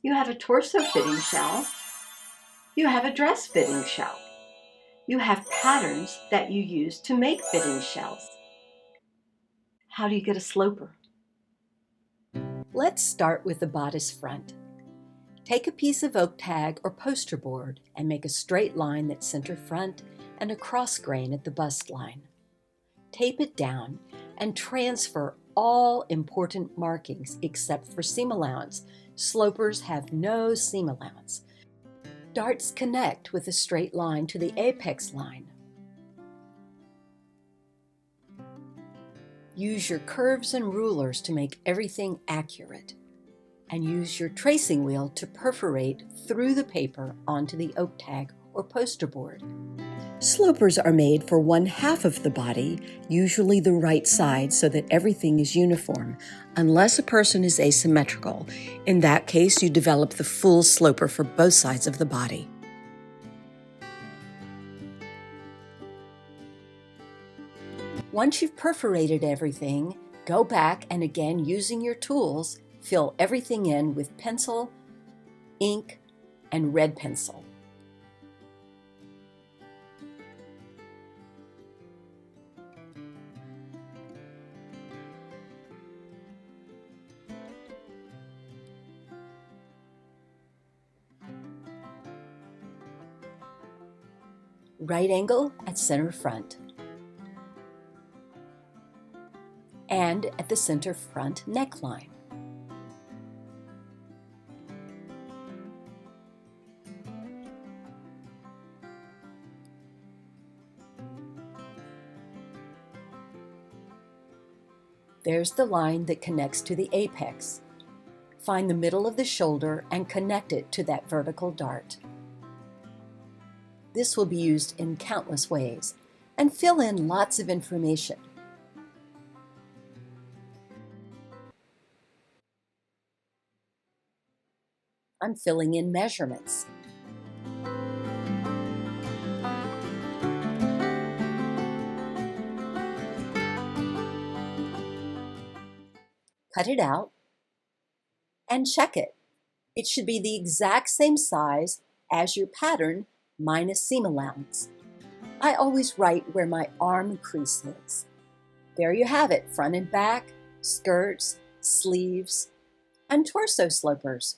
You have a torso fitting shell. You have a dress fitting shell. You have patterns that you use to make fitting shells. How do you get a sloper? Let's start with the bodice front. Take a piece of oak tag or poster board and make a straight line that's center front and a cross grain at the bust line. Tape it down and transfer all important markings except for seam allowance. Slopers have no seam allowance. Darts connect with a straight line to the apex line. Use your curves and rulers to make everything accurate, and use your tracing wheel to perforate through the paper onto the oak tag or poster board. Slopers are made for one half of the body, usually the right side, so that everything is uniform, unless a person is asymmetrical. In that case, you develop the full sloper for both sides of the body. Once you've perforated everything, go back and again, using your tools, fill everything in with pencil, ink, and red pencil. Right angle at center front, and at the center front neckline. There's the line that connects to the apex. Find the middle of the shoulder and connect it to that vertical dart. This will be used in countless ways, and fill in lots of information. I'm filling in measurements. Cut it out and check it. It should be the exact same size as your pattern minus seam allowance. I always write where my arm crease is. There you have it, front and back, skirts, sleeves, and torso slopers.